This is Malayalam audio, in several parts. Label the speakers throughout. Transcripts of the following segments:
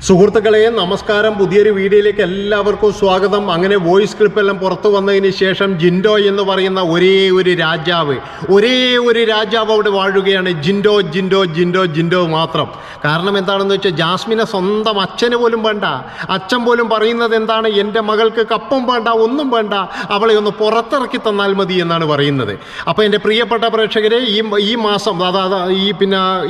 Speaker 1: സുഹൃത്തുക്കളെ നമസ്കാരം. പുതിയൊരു വീഡിയോയിലേക്ക് എല്ലാവർക്കും സ്വാഗതം. അങ്ങനെ വോയിസ് ക്ലിപ്പെല്ലാം പുറത്തു വന്നതിന് ശേഷം ജിൻഡോ എന്ന് പറയുന്ന ഒരേ ഒരു രാജാവ് അവിടെ വാഴുകയാണ്. ജിൻഡോ ജിൻഡോ ജിൻഡോ ജിൻഡോ മാത്രം. കാരണം എന്താണെന്ന് വെച്ചാൽ ജാസ്മിനെ സ്വന്തം അച്ഛന് പോലും വേണ്ട. അച്ഛൻ പോലും പറയുന്നത് എന്താണ്, എൻ്റെ മകൾക്ക് കപ്പം വേണ്ട, ഒന്നും വേണ്ട, അവളെ ഒന്ന് പുറത്തിറക്കി തന്നാൽ മതി എന്നാണ് പറയുന്നത്. അപ്പോൾ എൻ്റെ പ്രിയപ്പെട്ട പ്രേക്ഷകരെ, ഈ മാസം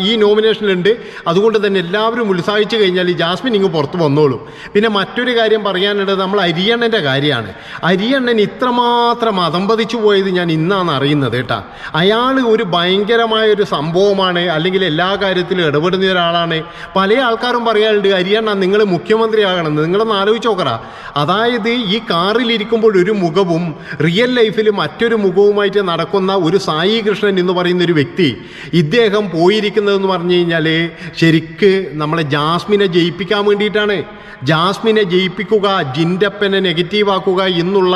Speaker 1: ഈ നോമിനേഷനിലുണ്ട്. അതുകൊണ്ട് തന്നെ എല്ലാവരും ഉത്സാഹിച്ചു കഴിഞ്ഞാൽ ഈ ജാസ്മിൻ ഇങ്ങ് പുറത്ത് വന്നോളും. പിന്നെ മറ്റൊരു കാര്യം പറയാനുള്ളത് നമ്മൾ അരിയണ്ണൻ്റെ കാര്യമാണ്. അരിയണ്ണൻ ഇത്രമാത്രം അതമ്പതിച്ചു പോയത് ഞാൻ ഇന്നാണ് അറിയുന്നത് കേട്ടാ. അയാൾ ഒരു ഭയങ്കരമായൊരു സംഭവമാണ്, അല്ലെങ്കിൽ എല്ലാ കാര്യത്തിലും ഇടപെടുന്ന ഒരാളാണ്. പല ആൾക്കാരും പറയാറുണ്ട്, അരിയണ്ണ നിങ്ങൾ മുഖ്യമന്ത്രിയാകണമെന്ന്. നിങ്ങളൊന്ന് ആലോചിച്ച് നോക്കറാ. അതായത് ഈ കാറിലിരിക്കുമ്പോൾ ഒരു മുഖവും റിയൽ ലൈഫിൽ മറ്റൊരു മുഖവുമായിട്ട് നടക്കുന്ന ഒരു സായി കൃഷ്ണൻ എന്ന് പറയുന്ന ഒരു വ്യക്തി, ഇദ്ദേഹം പോയിരിക്കുന്നതെന്ന് പറഞ്ഞു കഴിഞ്ഞാൽ ശരിക്ക് നമ്മളെ ജാസ്മിനെ ജയിപ്പിക്കാൻ വേണ്ടിയിട്ടാണ്. ജാസ്മിനെ ജയിപ്പിക്കുക, ജിൻഡപ്പനെ നെഗറ്റീവാക്കുക എന്നുള്ള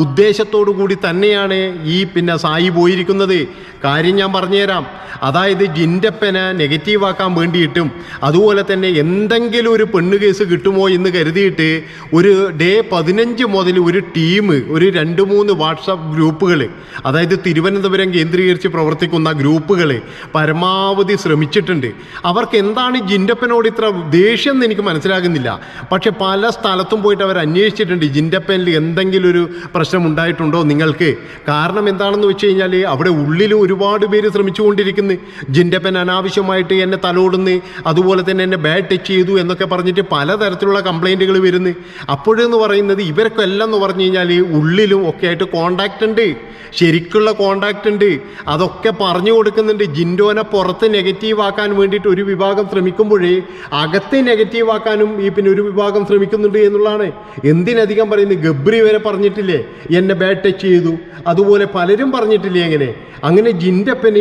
Speaker 1: ഉദ്ദേശത്തോടു കൂടി തന്നെയാണ് ഈ സായി പോയിരിക്കുന്നത്. കാര്യം ഞാൻ പറഞ്ഞുതരാം. അതായത് ജിൻഡപ്പനെ നെഗറ്റീവാക്കാൻ വേണ്ടിയിട്ടും അതുപോലെ തന്നെ എന്തെങ്കിലും ഒരു പെണ്ണ് കേസ് കിട്ടുമോ എന്ന് കരുതിയിട്ട് ഒരു ഡേ 15 മുതൽ ഒരു ടീം, ഒരു 2-3 വാട്സപ്പ് ഗ്രൂപ്പുകൾ, അതായത് തിരുവനന്തപുരം കേന്ദ്രീകരിച്ച് പ്രവർത്തിക്കുന്ന ഗ്രൂപ്പുകൾ പരമാവധി ശ്രമിച്ചിട്ടുണ്ട്. അവർക്ക് എന്താണ് ജിൻഡപ്പനോട് ഇത്ര ദേഷ്യം എന്ന് എനിക്ക് മനസ്സിലാകുന്നില്ല. പക്ഷെ പല സ്ഥലത്തും പോയിട്ട് അവർ അന്വേഷിച്ചിട്ടുണ്ട്, ജിൻഡപ്പനിൽ എന്തെങ്കിലും ഒരു പ്രശ്നം ഉണ്ടായിട്ടുണ്ടോ നിങ്ങൾക്ക്. കാരണം എന്താണെന്ന് വെച്ച് കഴിഞ്ഞാൽ അവിടെ ഉള്ളിൽ ഒരുപാട് പേര് ശ്രമിച്ചുകൊണ്ടിരിക്കുന്നു. ജിൻഡപ്പൻ അനാവശ്യമായിട്ട് എന്നെ തലോടുന്നു, അതുപോലെ തന്നെ എന്നെ ബാഡ് ടച്ച് ചെയ്തു എന്നൊക്കെ പറഞ്ഞിട്ട് പലതരത്തിലുള്ള കംപ്ലൈൻറ്റുകൾ വരുന്നു. അപ്പോഴെന്ന് പറയുന്നത് ഇവരൊക്കെ എല്ലാം എന്ന് പറഞ്ഞു കഴിഞ്ഞാൽ ഉള്ളിലും ഒക്കെ ആയിട്ട് കോണ്ടാക്റ്റ് ഉണ്ട്, ശരിക്കുള്ള കോണ്ടാക്റ്റ് ഉണ്ട്. അതൊക്കെ പറഞ്ഞു കൊടുക്കുന്നുണ്ട്. ജിൻഡോനെ പുറത്ത് നെഗറ്റീവ് ആക്കാൻ വേണ്ടിയിട്ട് ഒരു വിഭാഗം ശ്രമിക്കുമ്പോഴേ അകത്ത് നെഗറ്റീവ് ആക്കാനും ഒരു വിഭാഗം ശ്രമിക്കുന്നുണ്ട് എന്നുള്ളതാണ്. എന്തിനധികം പറയുന്നത്, ഗബ്രി വരെ പറഞ്ഞിട്ടില്ലേ എന്നെ ബാഡ് ടച്ച് ചെയ്തു, അതുപോലെ പലരും പറഞ്ഞിട്ടില്ലേ. അങ്ങനെ ജിൻഡപ്പന്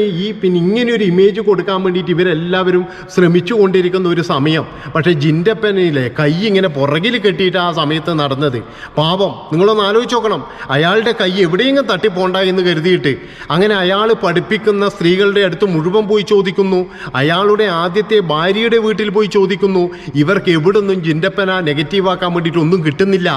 Speaker 1: ഇങ്ങനെയൊരു ഇമേജ് കൊടുക്കാൻ വേണ്ടിയിട്ട് ഇവരെല്ലാവരും ശ്രമിച്ചു കൊണ്ടിരിക്കുന്ന ഒരു സമയം. പക്ഷേ ജിൻഡപ്പനിലെ കൈ ഇങ്ങനെ പുറകിൽ കെട്ടിയിട്ട് ആ സമയത്ത് നടന്നത്. പാവം, നിങ്ങളൊന്ന് ആലോചിച്ച് നോക്കണം. അയാളുടെ കൈ എവിടെയെങ്കിലും തട്ടിപ്പോണ്ട എന്ന് കരുതിയിട്ട് അങ്ങനെ അയാൾ പഠിപ്പിക്കുന്ന സ്ത്രീകളുടെ അടുത്ത് മുഴുവൻ പോയി ചോദിക്കുന്നു. അയാളുടെ ആദ്യത്തെ ഭാര്യയുടെ വീട്ടിൽ പോയി ചോദിക്കുന്നു. ഇവർക്ക് എവിടൊന്നും ജിൻഡപ്പന നെഗറ്റീവാക്കാൻ വേണ്ടിയിട്ട് ഒന്നും കിട്ടുന്നില്ല.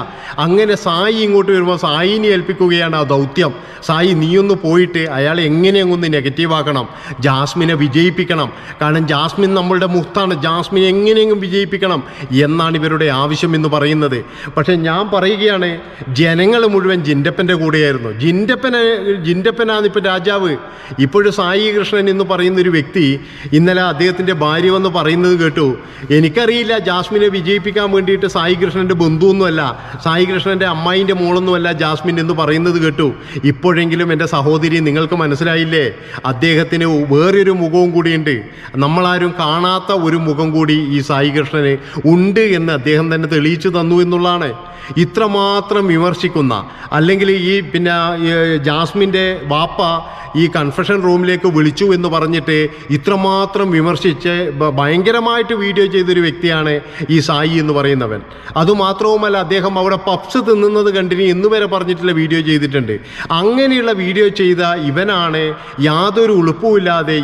Speaker 1: അങ്ങനെ സായി ഇങ്ങോട്ട് വരുമ്പോൾ സായിനെ ഏൽപ്പിക്കുകയാണ് ആ ദൗത്യം. സായി, നീയൊന്ന് പോയിട്ട് അയാളെ എങ്ങനെയൊന്ന് നെഗറ്റീവാക്കണം, ജാസ്മിനെ വിജയിപ്പിക്കണം. കാരണം ജാസ്മിൻ നമ്മളുടെ മുത്താണ്, ജാസ്മിനെ എങ്ങനെയെങ്കിലും വിജയിപ്പിക്കണം എന്നാണ് ഇവരുടെ ആവശ്യം എന്ന് പറയുന്നത്. പക്ഷേ ഞാൻ പറയുകയാണ്, ജനങ്ങൾ മുഴുവൻ ജിൻഡപ്പൻ്റെ കൂടെയായിരുന്നു. ജിൻഡപ്പനാണ് ഇപ്പോൾ രാജാവ്. ഇപ്പോഴും സായി കൃഷ്ണൻ എന്ന് പറയുന്നൊരു വ്യക്തി ഇന്നലെ അദ്ദേഹത്തിൻ്റെ ഭാര്യ വന്ന് പറയുന്നത് കേട്ടു. എനിക്കറിയില്ല, ജാസ്മിനെ വിജയിപ്പിക്കാൻ വേണ്ടിയിട്ട് സായി കൃഷ്ണൻ്റെ ബന്ധുവൊന്നുമല്ല, സായി കൃഷ്ണൻ്റെ അമ്മായിൻ്റെ മോളൊന്നുമല്ല ജാസ്മിൻ എന്ന് പറയുന്നത് കേട്ടു. ഇപ്പോഴെങ്കിലും എൻ്റെ സഹോദരി നിങ്ങൾക്ക് മനസ്സിലായില്ലേ, അദ്ദേഹത്തിന് വേറൊരു മുഖവും കൂടിയുണ്ട്. നമ്മളാരും കാണാത്ത ഒരു മുഖം കൂടി ഈ സായി കൃഷ്ണന് ഉണ്ട് എന്ന് അദ്ദേഹം തന്നെ തെളിയിച്ചു തന്നു എന്നുള്ളതാണ്. ഇത്രമാത്രം വിമർശിക്കുന്ന, അല്ലെങ്കിൽ ജാസ്മിൻ്റെ വാപ്പ ഈ കൺഫെഷൻ റൂമിലേക്ക് വിളിച്ചു എന്ന് പറഞ്ഞിട്ട് ഇത്രമാത്രം വിമർശിച്ച് ഭയങ്കരമായിട്ട് വീഡിയോ ചെയ്തൊരു വ്യക്തിയാണ് ഈ സായി എന്ന് പറയുന്നവൻ. അതുമാത്രവുമല്ല, അദ്ദേഹം അവിടെ പപ്സ് തിന്നുന്നത് കണ്ടിന് എന്ന് വരെ പറഞ്ഞിട്ടുള്ള വീഡിയോ ചെയ്തിട്ടുണ്ട്. അങ്ങനെയുള്ള വീഡിയോ ചെയ്ത ഇവനാണ് യാതൊരു ഉളുപ്പുമില്ലാതെ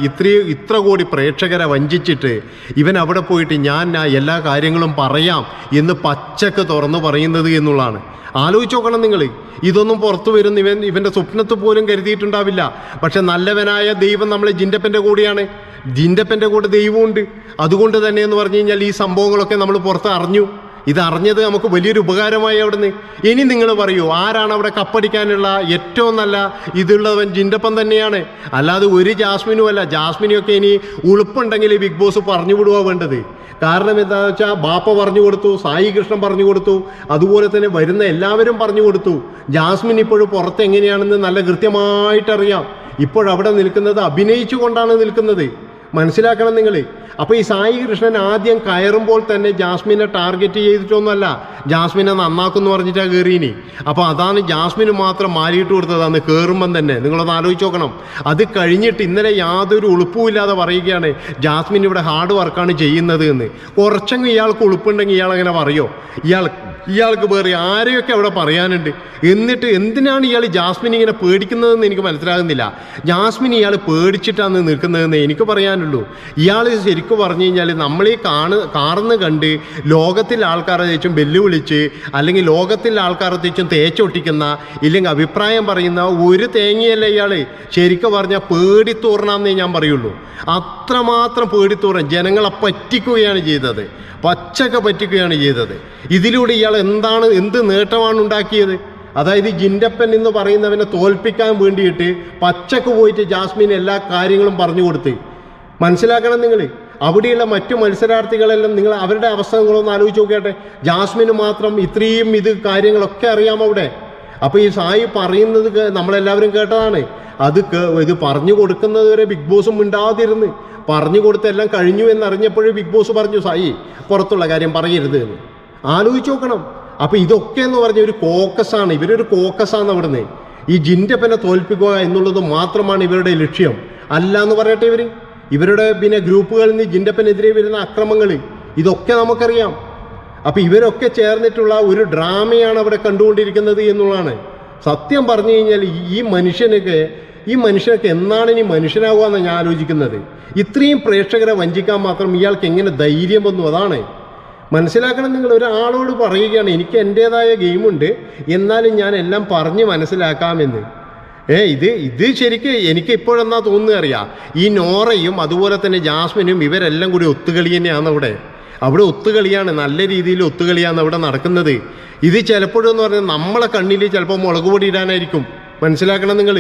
Speaker 1: ഇത്ര കോടി പ്രേക്ഷകരെ വഞ്ചിച്ചിട്ട് ഇവൻ അവിടെ പോയിട്ട് ഞാൻ എല്ലാ കാര്യങ്ങളും പറയാം എന്ന് പച്ചക്ക് തുറന്നു പറയുന്നത് എന്നുള്ളതാണ്. ആലോചിച്ച് നോക്കണം നിങ്ങൾ. ഇതൊന്നും പുറത്തു വരുന്ന ഇവൻ്റെ സ്വപ്നത്തിൽ പോലും കരുതിയിട്ടുണ്ടാവില്ല. പക്ഷെ നല്ലവനായ ദൈവം നമ്മളെ ജിൻഡപ്പൻ്റെ കൂടെയാണ്. ജിൻഡപ്പൻ്റെ കൂടെ ദൈവമുണ്ട്. അതുകൊണ്ട് തന്നെ എന്ന് പറഞ്ഞു കഴിഞ്ഞാൽ ഈ സംഭവങ്ങളൊക്കെ നമ്മൾ പുറത്ത് അറിഞ്ഞു. ഇതറിഞ്ഞത് നമുക്ക് വലിയൊരു ഉപകാരമായി അവിടുന്ന്. ഇനി നിങ്ങൾ പറയൂ, ആരാണ് അവിടെ കപ്പടിക്കാനുള്ള ഏറ്റവും നല്ല ഇതുള്ളവൻ? ജിൻഡപ്പൻ തന്നെയാണ്, അല്ലാതെ ഒരു ജാസ്മിനുമല്ല. ജാസ്മിനെയൊക്കെ ഇനി ഉളുപ്പുണ്ടെങ്കിൽ ബിഗ് ബോസ് പറഞ്ഞു വിടുക വേണ്ടത്. കാരണം എന്താണെന്ന് വെച്ചാൽ ബാപ്പ പറഞ്ഞു കൊടുത്തു, സായി കൃഷ്ണൻ പറഞ്ഞു കൊടുത്തു, അതുപോലെ തന്നെ വരുന്ന എല്ലാവരും പറഞ്ഞു കൊടുത്തു. ജാസ്മിൻ ഇപ്പോഴും പുറത്ത് എങ്ങനെയാണെന്ന് നല്ല കൃത്യമായിട്ടറിയാം. ഇപ്പോഴവിടെ നിൽക്കുന്നത് അഭിനയിച്ചു കൊണ്ടാണ് നിൽക്കുന്നത്, മനസ്സിലാക്കണം നിങ്ങൾ. അപ്പോൾ ഈ സായി കൃഷ്ണൻ ആദ്യം കയറുമ്പോൾ തന്നെ ജാസ്മിനെ ടാർഗറ്റ് ചെയ്തിട്ടൊന്നുമല്ല, ജാസ്മിനെ നന്നാക്കുമെന്ന് പറഞ്ഞിട്ടാണ് കയറിയിനി. അപ്പോൾ അതാണ് ജാസ്മിന് മാത്രം മാറിയിട്ട് കൊടുത്തതാണ് കയറുമ്പം തന്നെ. നിങ്ങളൊന്ന് ആലോചിച്ച് നോക്കണം. അത് കഴിഞ്ഞിട്ട് ഇന്നലെ യാതൊരു ഉളുപ്പുമില്ലാതെ പറയുകയാണ് ജാസ്മിൻ ഇവിടെ ഹാർഡ് വർക്കാണ് ചെയ്യുന്നത് എന്ന്. കുറച്ചെങ്കിൽ ഇയാൾക്ക് ഉളുപ്പുണ്ടെങ്കിൽ ഇയാൾ അങ്ങനെ പറയോ? ഇയാൾക്ക് വേറെ ആരെയൊക്കെ അവിടെ പറയാനുണ്ട്. എന്നിട്ട് എന്തിനാണ് ഇയാൾ ജാസ്മിൻ ഇങ്ങനെ പേടിക്കുന്നതെന്ന് എനിക്ക് മനസ്സിലാകുന്നില്ല. ജാസ്മിൻ ഇയാൾ പേടിച്ചിട്ടാണ് നിൽക്കുന്നതെന്ന് എനിക്ക് പറയാനുള്ളൂ. ഇയാൾ ശരിക്കും ശരിക്കും പറഞ്ഞു കഴിഞ്ഞാൽ നമ്മൾ ഈ കാണുന്ന കണ്ട് ലോകത്തിലെ ആൾക്കാരെ തേച്ചും വെല്ലുവിളിച്ച് അല്ലെങ്കിൽ ലോകത്തിലെ ആൾക്കാരെ തേച്ചും തേച്ചൊട്ടിക്കുന്ന ഇല്ലെങ്കിൽ അഭിപ്രായം പറയുന്ന ഒരു തേങ്ങയല്ല ഇയാൾ. ശരിക്കും പറഞ്ഞാൽ പേടിത്തൂറണമെന്നേ ഞാൻ പറയുള്ളൂ. അത്രമാത്രം പേടിത്തൂറൻ ജനങ്ങളെ പറ്റിക്കുകയാണ് ചെയ്തത്, പച്ചക്കെ പറ്റിക്കുകയാണ് ചെയ്തത്. ഇതിലൂടെ ഇയാൾ എന്ത് നേട്ടമാണ് ഉണ്ടാക്കിയത്? അതായത് ജിൻഡപ്പൻ എന്ന് പറയുന്നവനെ തോൽപ്പിക്കാൻ വേണ്ടിയിട്ട് പച്ചക്ക് പോയിട്ട് ജാസ്മിൻ എല്ലാ കാര്യങ്ങളും പറഞ്ഞു കൊടുത്ത്. മനസ്സിലാക്കണം നിങ്ങൾ. അവിടെയുള്ള മറ്റു മത്സരാർത്ഥികളെല്ലാം നിങ്ങൾ അവരുടെ അവസ്ഥകളൊന്ന് ആലോചിച്ച് നോക്കിയാട്ടെ. ജാസ്മിന് മാത്രം ഇത്രയും കാര്യങ്ങളൊക്കെ അറിയാം അവിടെ. അപ്പോൾ ഈ സായി പറയുന്നത് നമ്മളെല്ലാവരും കേട്ടതാണ്. ഇത് പറഞ്ഞു കൊടുക്കുന്നത് വരെ ബിഗ് ബോസും മിണ്ടാതിരുന്ന് പറഞ്ഞു കൊടുത്തെല്ലാം കഴിഞ്ഞു എന്നറിഞ്ഞപ്പോഴും ബിഗ് ബോസ് പറഞ്ഞു സായി പുറത്തുള്ള കാര്യം പറയരുത് എന്ന്. ആലോചിച്ച് നോക്കണം. അപ്പോൾ ഇതൊക്കെ എന്ന് പറഞ്ഞ ഒരു കോക്കസാണ്, ഇവരൊരു കോക്കസാണ് അവിടുന്ന്. ഈ ജിൻഡപ്പനെ തോൽപ്പിക്കുക എന്നുള്ളത് മാത്രമാണ് ഇവരുടെ ലക്ഷ്യം. അല്ല എന്ന് പറയട്ടെ ഇവരുടെ പിന്നെ ഗ്രൂപ്പുകളിൽ നിന്ന് ജിൻഡപ്പനെതിരെ വരുന്ന അക്രമങ്ങൾ ഇതൊക്കെ നമുക്കറിയാം. അപ്പോൾ ഇവരൊക്കെ ചേർന്നിട്ടുള്ള ഒരു ഡ്രാമയാണ് അവിടെ കണ്ടുകൊണ്ടിരിക്കുന്നത് എന്നുള്ളതാണ് സത്യം. പറഞ്ഞു കഴിഞ്ഞാൽ ഈ മനുഷ്യനൊക്കെ എന്നാണ് ഇനി മനുഷ്യനാവുക എന്നാണ് ഞാൻ ആലോചിക്കുന്നത്. ഇത്രയും പ്രേക്ഷകരെ വഞ്ചിക്കാൻ മാത്രം ഇയാൾക്ക് എങ്ങനെ ധൈര്യം വന്നു? അതാണ് മനസ്സിലാക്കണം. നിങ്ങൾ ഒരാളോട് പറയുകയാണ് എനിക്ക് എൻ്റേതായ ഗെയിമുണ്ട്, എന്നാലും ഞാൻ എല്ലാം പറഞ്ഞ് മനസ്സിലാക്കാമെന്ന്. ഇത് ശരിക്ക് എനിക്ക് ഇപ്പോഴെന്നാ തോന്നുക അറിയാം. ഈ നോറയും അതുപോലെ തന്നെ ജാസ്മിനും ഇവരെല്ലാം കൂടി ഒത്തുകളി തന്നെയാണ് അവിടെ ഒത്തുകളിയാണ്, നല്ല രീതിയിൽ ഒത്തുകളിയാണ് അവിടെ നടക്കുന്നത്. ഇത് ചിലപ്പോഴെന്ന് പറഞ്ഞാൽ നമ്മളെ കണ്ണിൽ ചിലപ്പോൾ മുളക് പൊടി ഇടാനായിരിക്കും. മനസ്സിലാക്കണം നിങ്ങൾ.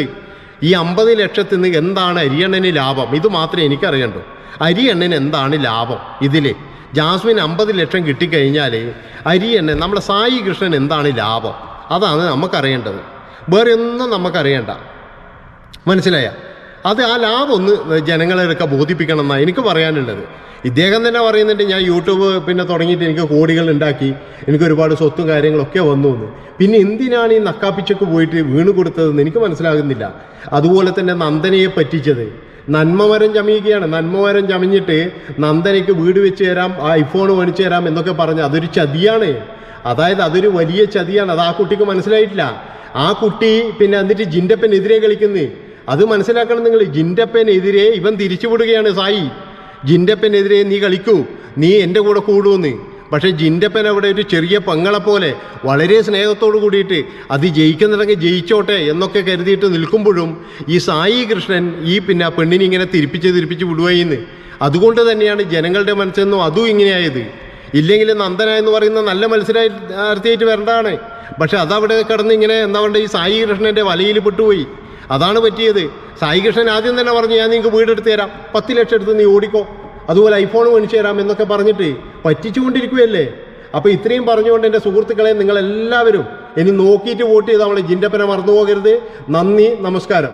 Speaker 1: ഈ 50 ലക്ഷത്തിൽ നിന്ന് എന്താണ് അരിയണ്ണന് ലാഭം? ഇത് മാത്രമേ എനിക്കറിയണ്ടൂ. അരിയണ്ണന് എന്താണ് ലാഭം ഇതിൽ? ജാസ്മിൻ 50 ലക്ഷം കിട്ടിക്കഴിഞ്ഞാൽ അരിയണ്ണൻ നമ്മുടെ സായി കൃഷ്ണൻ എന്താണ് ലാഭം? അതാണ് നമുക്കറിയേണ്ടത്. വേറെ ഒന്നും നമുക്കറിയണ്ട. മനസ്സിലായ? ആ ലാഭം ഒന്ന് ജനങ്ങളെയൊക്കെ ബോധിപ്പിക്കണം എന്നാണ് എനിക്ക് പറയാനുള്ളത്. ഇദ്ദേഹം തന്നെ പറയുന്നുണ്ട് ഞാൻ യൂട്യൂബ് തുടങ്ങിയിട്ട് എനിക്ക് കോടികൾ ഉണ്ടാക്കി, എനിക്ക് ഒരുപാട് സ്വത്തും കാര്യങ്ങളൊക്കെ വന്നു എന്ന്. പിന്നെ എന്തിനാണ് ഈ നക്കാപ്പിച്ചൊക്കെ പോയിട്ട് വീണ് കൊടുത്തതെന്ന് എനിക്ക് മനസ്സിലാകുന്നില്ല. അതുപോലെ തന്നെ നന്ദനയെ പറ്റിച്ചത്, നന്മമരം ചമയുകയാണ്. നന്മമരം ചമഞ്ഞിട്ട് നന്ദനയ്ക്ക് വീട് വെച്ച് തരാം, ഐഫോൺ മേടിച്ചു തരാം എന്നൊക്കെ പറഞ്ഞ് അതൊരു ചതിയാണ്. അതായത് അതൊരു വലിയ ചതിയാണ്. അത് ആ കുട്ടിക്ക് മനസ്സിലായിട്ടില്ല. ആ കുട്ടി എന്നിട്ട് ജിൻഡപ്പനെതിരെ കളിക്കുന്നു. അത് മനസ്സിലാക്കണം നിങ്ങൾ. ജിൻഡപ്പനെതിരെ ഇവൻ തിരിച്ചുവിടുകയാണ് സായി. ജിൻഡപ്പനെതിരെ നീ കളിക്കൂ, നീ എൻ്റെ കൂടെ കൂടുമെന്ന്. പക്ഷേ ജിൻഡപ്പൻ അവിടെ ഒരു ചെറിയ പെങ്ങളെപ്പോലെ വളരെ സ്നേഹത്തോട് കൂടിയിട്ട് അത് ജയിക്കുന്നുണ്ടെങ്കിൽ ജയിച്ചോട്ടെ എന്നൊക്കെ കരുതിയിട്ട് നിൽക്കുമ്പോഴും ഈ സായി കൃഷ്ണൻ ഈ പെണ്ണിനെ ഇങ്ങനെ തിരിപ്പിച്ച് വിടുകയെന്ന്. അതുകൊണ്ട് തന്നെയാണ് ജനങ്ങളുടെ മനസ്സെന്നും അതും ഇങ്ങനെയായത്. ഇല്ലെങ്കിൽ നന്ദന എന്ന് പറയുന്ന നല്ല മത്സരാർത്ഥിയായിട്ട് വരേണ്ടതാണ്. പക്ഷെ അതവിടെ കിടന്ന് ഇങ്ങനെ എന്താ പറയുക ഈ സായി കൃഷ്ണൻ്റെ വലയിൽ പെട്ടുപോയി. അതാണ് പറ്റിയത്. സായി കൃഷ്ണൻ ആദ്യം തന്നെ പറഞ്ഞു ഞാൻ നിങ്ങൾക്ക് വീടെടുത്ത് തരാം, 10 ലക്ഷം എടുത്ത് നീ ഓടിക്കോ, അതുപോലെ ഐഫോൺ മേടിച്ചു തരാം എന്നൊക്കെ പറഞ്ഞിട്ട് പറ്റിച്ചുകൊണ്ടിരിക്കുകയല്ലേ. അപ്പോൾ ഇത്രയും പറഞ്ഞുകൊണ്ട് എൻ്റെ സുഹൃത്തുക്കളെ നിങ്ങളെല്ലാവരും ഇനി നോക്കിയിട്ട് വോട്ട് ചെയ്ത് അവളെ ജിൻഡപ്പനെ മറന്നു പോകരുത്. നന്ദി, നമസ്കാരം.